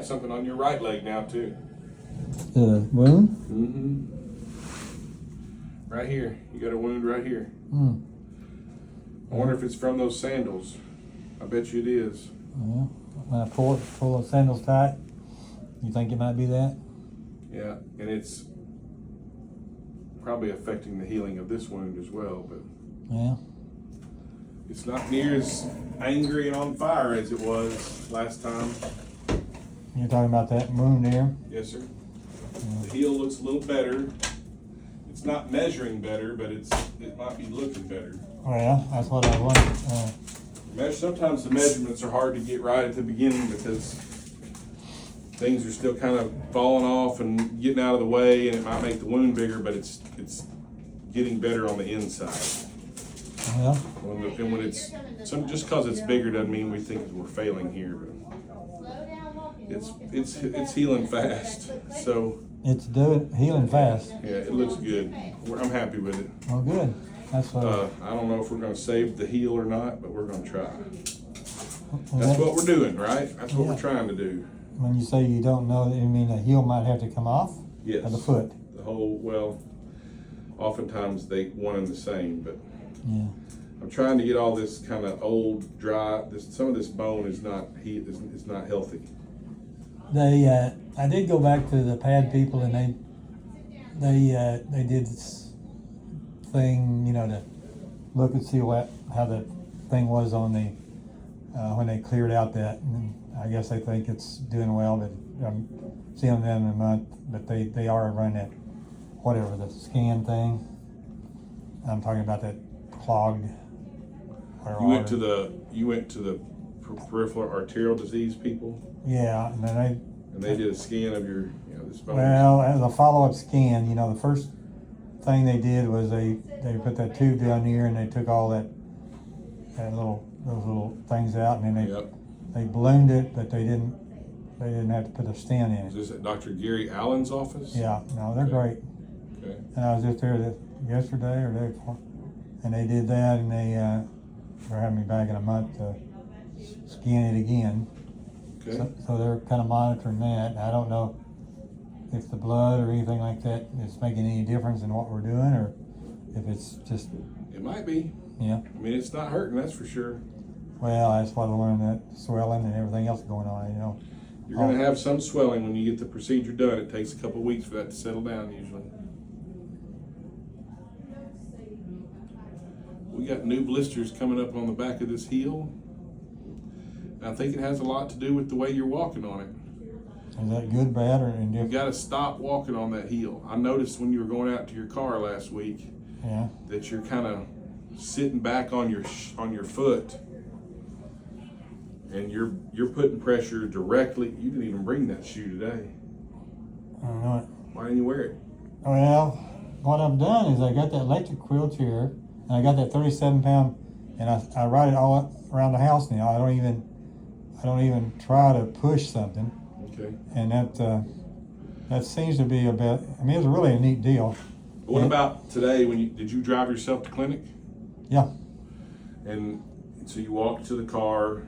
Something on your right leg now too. The wound? Mm-hmm. Right here. You got a wound right here. Mm. I wonder if it's from those sandals. I bet you it is. Yeah. When I pull the sandals tight, you think it might be that? Yeah, and it's probably affecting the healing of this wound as well, but Yeah. it's not near as angry and on fire as it was last time. You're talking about that wound there? Yes, sir. Yeah. The heel looks a little better. It's not measuring better, but it might be looking better. Well, that's what I want. Sometimes the measurements are hard to get right at the beginning because things are still kind of falling off and getting out of the way, and it might make the wound bigger, but it's getting better on the inside. Yeah. And when it's just because it's bigger doesn't mean we think we're failing here, but it's healing fast. So It's healing fast. yeah, it looks good. I'm happy with it. Well, good. That's what. I don't know if we're going to save the heel or not, but we're going to try. Well, That's what we're doing, right? That's what Yeah. we're trying to do. When you say you don't know, you mean the heel might have to come off? Yes. Or the foot? The whole, well, oftentimes they one and the same, but Yeah. I'm trying to get all this kind of old, dry. Some of this bone is not healthy. I did go back to the pad people, and they did this thing, to look and see how the thing was on the when they cleared out that. And I guess they think it's doing well, but I'm seeing them in a month. But they are running that the scan thing. I'm talking about that clogged. You went to the peripheral arterial disease people. Yeah, and then they did a scan of your this bone. Well, as a follow-up scan, the first thing they did was they put that tube down here and they took all those little things out, and then they ballooned it, but they didn't have to put a stent in it. Is this at Dr. Gary Allen's office? Yeah, no, they're great. Okay. And I was just there yesterday or the day before, and they did that, and they're having me back in a month to scan it again. Okay. So they're kind of monitoring that. I don't know if the blood or anything like that is making any difference in what we're doing, or if it's just. It might be. Yeah. I mean, it's not hurting, that's for sure. Well, that's why I learned that swelling and everything else going on. You're going to have some swelling when you get the procedure done. It takes a couple of weeks for that to settle down usually. We got new blisters coming up on the back of this heel. I think it has a lot to do with the way you're walking on it. Is that good, bad, or indifferent? You got to stop walking on that heel. I noticed when you were going out to your car last week that you're kind of sitting back on your foot, and you're putting pressure directly. You didn't even bring that shoe today. I don't know it. Why didn't you wear it? Well, what I've done is I got that electric wheelchair, and I got that 37-pound, and I ride it all around the house now. I don't even try to push something. Okay. And that seems to be it's really a neat deal. But what about today? Did you drive yourself to clinic? Yeah. And so you walked to the car.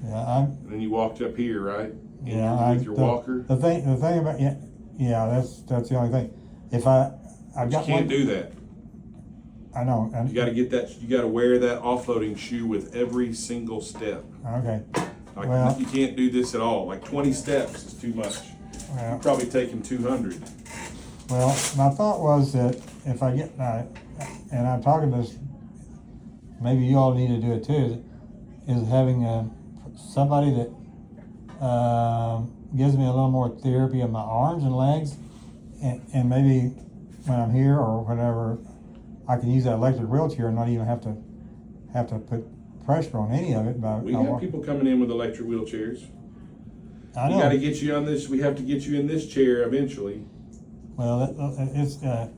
Yeah. And then you walked up here, right? Yeah. With your walker. The thing about that's the only thing. If I've got you can't do that. I know. You got to get that. You got to wear that offloading shoe with every single step. Okay. You can't do this at all. Like 20 steps is too much. Well, You're probably taking 200. Well, my thought was that if I get, and I'm talking this, maybe you all need to do it too, is having somebody that gives me a little more therapy of my arms and legs, and maybe when I'm here or whatever, I can use that electric wheelchair and not even have to put pressure on any of it. We have people coming in with electric wheelchairs. I know. We got to get you on this. We have to get you in this chair eventually. Well, it's the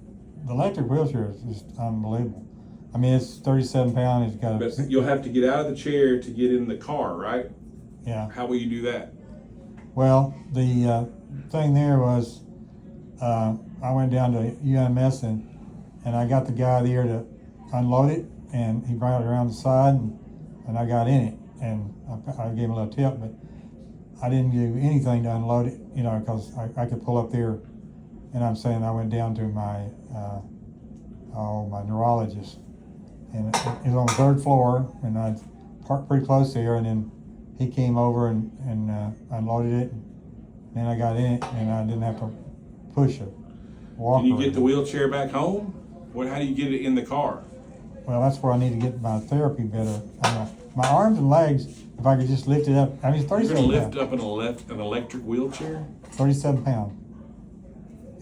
electric wheelchair is just unbelievable. I mean, it's 37 pounds. It's got. But you'll have to get out of the chair to get in the car, right? Yeah. How will you do that? Well, the thing there was, I went down to UMS and I got the guy there to unload it, and he brought it around the side, and I got in it, and I gave him a little tip, but I didn't do anything to unload it, you know, because I could pull up there, and I'm saying I went down to my my neurologist, and it was on the 3rd floor, and I parked pretty close there, and then he came over and unloaded it, and then I got in it, and I didn't have to push a walker. Can you get the wheelchair back home? How do you get it in the car? Well, that's where I need to get my therapy better. My arms and legs, if I could just lift it up. I mean, it's You're 37 gonna pounds. lift up an electric wheelchair? 37 pounds.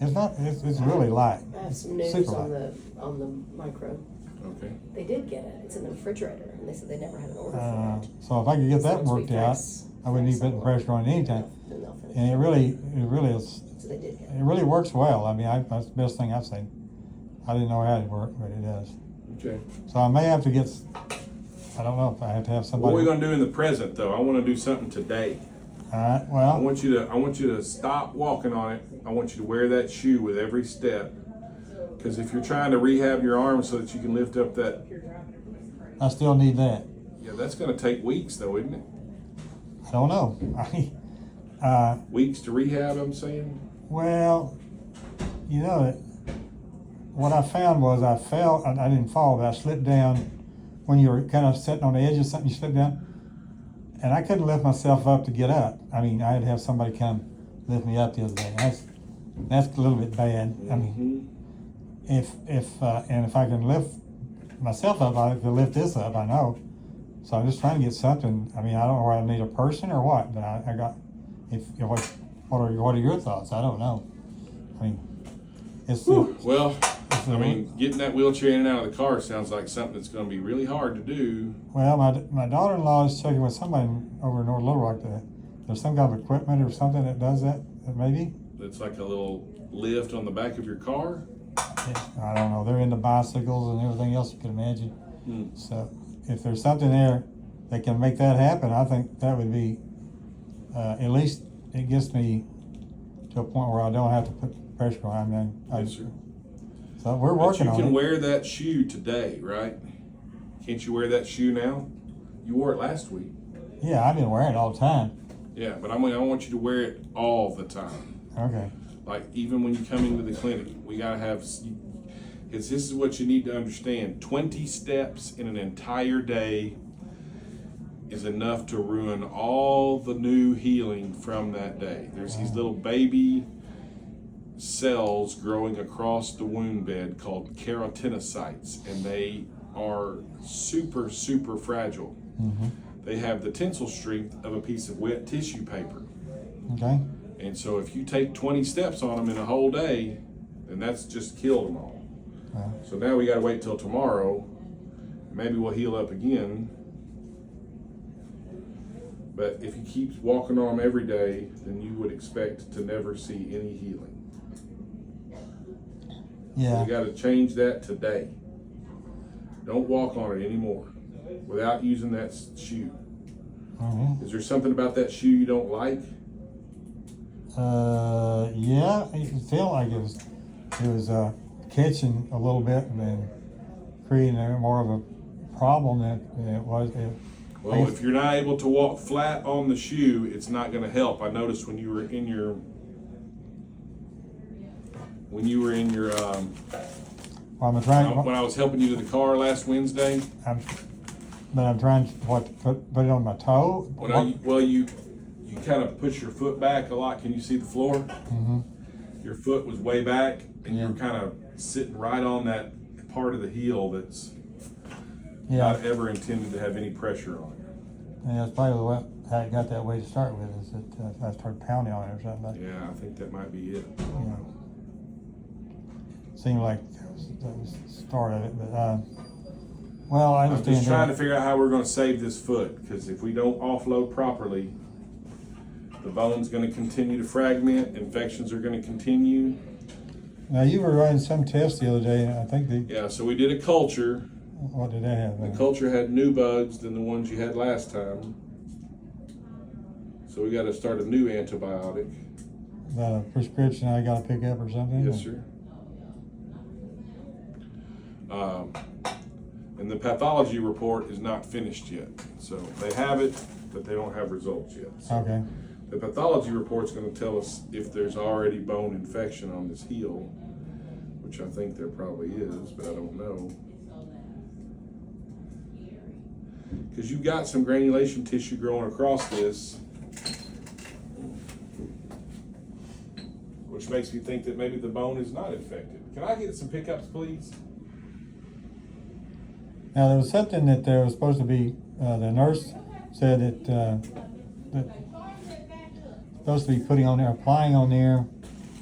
It's not. It's really light. I have some news Super on light. the micro. Okay. They did get it. It's in the refrigerator, and they said they never had an order for it. So if I could get that Once we worked out, fax- I wouldn't need fax putting it pressure on it anytime. Then they'll finish. And it really is. So they did get It it. really works well. I mean, that's the best thing I've seen. I didn't know how it worked, but it does. Okay. So I may have to get. I don't know if I have to have What somebody. are we gonna do in the present though? I wanna do something today. All right. I Well, want you to stop walking on it. I want you to wear that shoe with every step. Because if you're trying to rehab your arm so that you can lift up that, I still need that. yeah, that's gonna take weeks though, isn't it? I don't know. Weeks to rehab, I'm saying. Well, you know, what I found was I fell. I didn't fall, but I slipped down when you were kind of sitting on the edge of something. You slipped down, and I couldn't lift myself up to get up. I mean, I had to have somebody come lift me up the other day. That's a little bit bad. I mean, if I can lift myself up, I can lift this up. I know. So I'm just trying to get something. I mean, I don't know whether I need a person or what, but I got. What are your thoughts? I don't know. I mean, it's. Well, I mean, getting that wheelchair in and out of the car sounds like something that's going to be really hard to do. Well, my daughter-in-law is checking with somebody over in North Little Rock that there's some kind of equipment or something that does that, maybe. It's like a little lift on the back of your car. I don't know. They're into bicycles and everything else you can imagine. Hmm. So if there's something there that can make that happen, I think that would be, at least it gets me to a point where I don't have to put pressure on. I mean, Yes, sir. So we're But working you on can it. wear that shoe today, right? Can't you wear that shoe now? You wore it last week. Yeah, I've been wearing it all the time. Yeah, but I want you to wear it all the time. Okay. Like even when you come into the clinic, we gotta have. Because this is what you need to understand: 20 steps in an entire day is enough to ruin all the new healing from that day. There's these little baby cells growing across the wound bed called keratinocytes, and they are super, super fragile. Mm-hmm. They have the tensile strength of a piece of wet tissue paper. Okay. And so if you take 20 steps on them in a whole day, then that's just killed them all. Well, So now we got to wait till tomorrow. Maybe we'll heal up again. But if he keeps walking on them every day, then you would expect to never see any healing. yeah. We got to change that today. Don't walk on it anymore without using that shoe. Mm-hmm. Is there something about that shoe you don't like? Yeah. It felt like it was catching a little bit and then creating more of a problem than it was. Well, if you're not able to walk flat on the shoe, it's not going to help. I noticed when you were in your Well, I'm trying. when I was helping you to the car last Wednesday. I'm trying to put it on my toe. You kind of push your foot back a lot. Can you see the floor? Mm-hmm. Your foot was way back, and Yeah. you're kind of sitting right on that part of the heel that's Yeah. not ever intended to have any pressure on it. And that's probably how it got that way to start with. Is that I started pounding on it or something. But, Yeah, I think that might be it. you know, seemed like that was the start of it. But well, I I'm understand. just trying to that. figure out how we're going to save this foot, because if we don't offload properly, the bone's going to continue to fragment, infections are going to continue. Now you were running some test the other day, and I think Yeah, so we did a culture. what did that have? The culture had new bugs than the ones you had last time. So we got to start a new antibiotic. That a prescription I got to pick up or something? Yes, sir. And the pathology report is not finished yet. So they have it, but they don't have results yet. So Okay. The pathology report's gonna tell us if there's already bone infection on this heel, which I think there probably is, but I don't know. Because you've got some granulation tissue growing across this, which makes me think that maybe the bone is not infected. Can I get some pickups, please? Now, there was something that there was supposed to be, the nurse said that supposed to be putting on there, applying on there.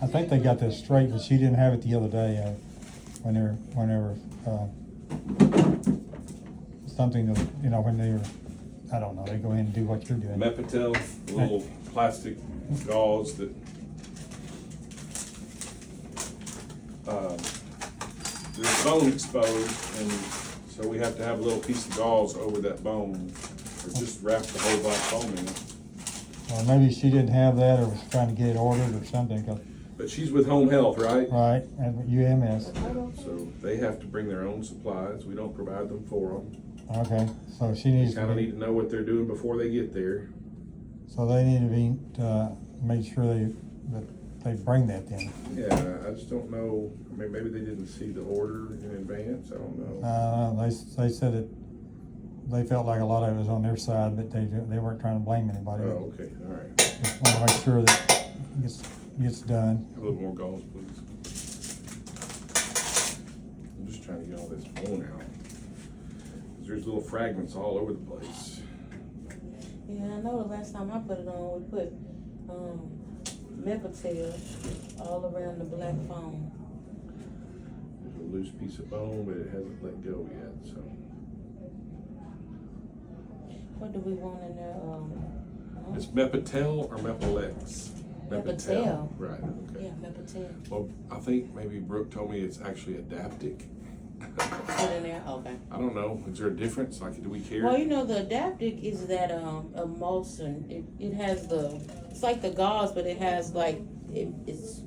I think they got this straight, but she didn't have it the other day, when they were, something to, you know, when they were, I don't know, they go in and do what you're doing. Mepitel, little plastic gauze that there's bone exposed, and so we have to have a little piece of gauze over that bone, or just wrap the whole black foam in it. Or maybe she didn't have that, or was trying to get it ordered or something, 'cause, But she's with Home Health, right? right, and UMS. So they have to bring their own supplies. We don't provide them for them. Okay, so she They needs kind to of be, need to know what they're doing before they get there. so they need to be, make sure that they bring that then. Yeah, I just don't know. I mean, maybe they didn't see the order in advance. I don't know. They said that they felt like a lot of it was on their side, but they weren't trying to blame anybody. Oh, okay, all right. Just want to make sure that it gets done. A little more gauze, please. I'm just trying to get all this bone out. 'Cause there's little fragments all over the place. Yeah, I know the last time I put it on, we put, Mepitel all around the black foam. There's a loose piece of bone, but it hasn't let go yet, so. What do we want in there, It's Mepitel or Mepilex? Mepitel. Right, okay. Yeah, Mepitel. Well, I think maybe Brooke told me it's actually Adaptic. Put in there, okay. I don't know. Is there a difference? Like, do we care? Well, you know, the Adaptic is that, emulsion, it has it's like the gauze, but it has like, it's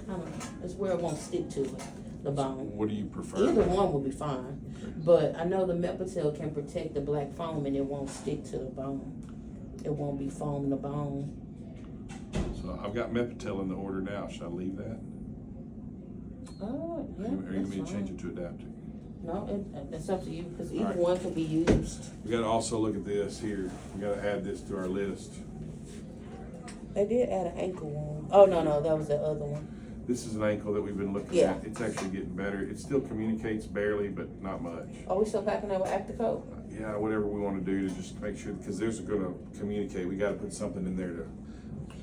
kind of, it's where it won't stick to it, the bone. What do you prefer? Either one will be fine, but I know the Mepitel can protect the black foam and it won't stick to the bone. It won't be foaming the bone. So I've got Mepitel in the order now. Should I leave that? Oh, yeah, Or you that's want me to change fine. it to Adaptic? No, it's up to you, because either Alright. one can be used. We gotta also look at this here. We gotta add this to our list. They did add an ankle wound. Oh, no, that was the other one. This is an ankle that we've been looking Yeah. at. It's actually getting better. It still communicates barely, but not much. Are we still packing that with Acticoat? Yeah, whatever we wanna do to just make sure, because there's gonna communicate. We gotta put something in there to,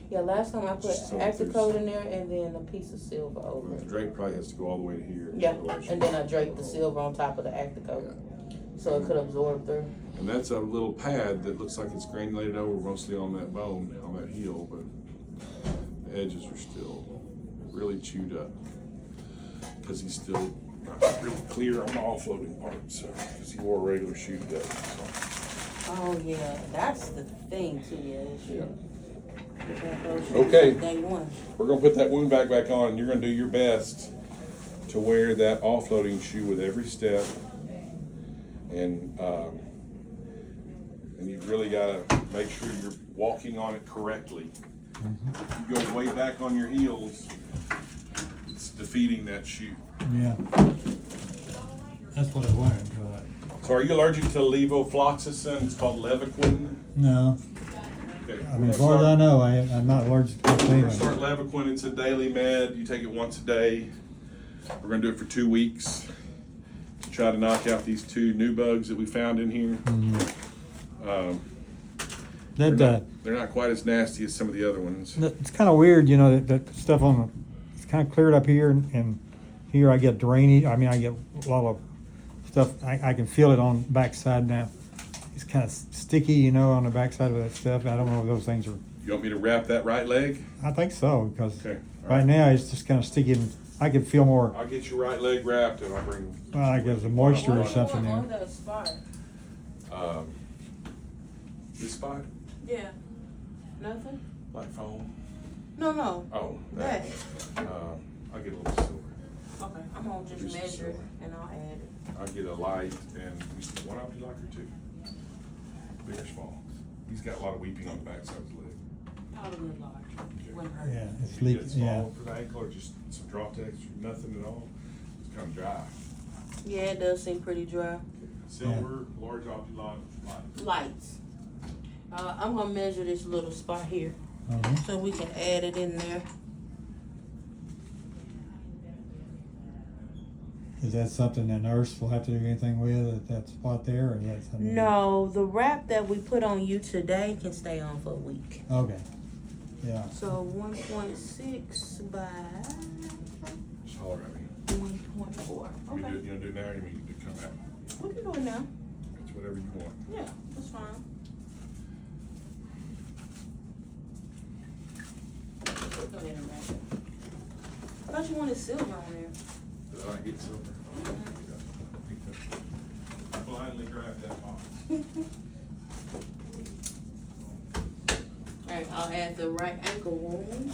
Yeah, last time I put Just so if Acticoat in there and then a piece of silver over the it. drape probably has to go all the way to here. Yeah, Otherwise and then I draped the silver on top of the Acticoat, so it could absorb through. And that's a little pad that looks like it's granulated over mostly on that bone, on that heel, but the edges are still really chewed up. Because he's still not really clear on the offloading part, so, because he wore a regular shoe today, so. Oh, yeah, that's the thing too, yeah. Yeah. Okay. Okay. Day one. We're gonna put that wound vac back on, and you're gonna do your best to wear that offloading shoe with every step. And you really gotta make sure you're walking on it correctly. If you go way back on your heels, it's defeating that shoe. Yeah. That's what I learned, So are you allergic to levofloxacin? It's called Levaquin. No, Okay. I mean, as far as I know, I'm not allergic to We're gonna it. start Levaquin. It's a daily med. You take it once a day. We're gonna do it for 2 weeks to try to knock out these 2 new bugs that we found in here. They're not quite as nasty as some of the other ones. It's kind of weird, you know, that stuff it's kind of cleared up here, and here I get drainage. I mean, I get a lot of stuff. I can feel it on the backside now. It's kind of sticky, you know, on the backside of that stuff. I don't know if those things are. You want me to wrap that right leg? I think so, because Okay. All right now it's just kind of sticky, and I can feel more, I'll get your right leg wrapped and I'll bring. like there's a moisture or What something on there. the spot? This spot, Yeah. Nothing? like foam. No. Oh, That. I'll get a little silver. Okay, I'm gonna just Just measure silver. it and I'll add it. I'll get a light and one of you like her too. Big or small. He's got a lot of weeping on the backside of his leg. Probably a large. Wouldn't hurt. Yeah, it's Is leaking, it yeah. small for the ankle or just some drop texture, nothing at all? It's kind of dry. Yeah, it does seem pretty dry. Silver, large object light. Lights. I'm gonna measure this little spot here Mhm. so we can add it in there. Is that something the nurse will have to do anything with at that spot there, or is that something? No, the wrap that we put on you today can stay on for a week. Okay, yeah, So 1.6 by Just holler at me. 1.4. You wanna do Okay, it, you wanna do it now or you need to come back? we can do it now. It's whatever you want. Yeah, that's fine. Go ahead and wrap it. I thought you wanted silver on there. Did I get silver? I blindly grabbed that box. Alright, I'll add the right ankle wound.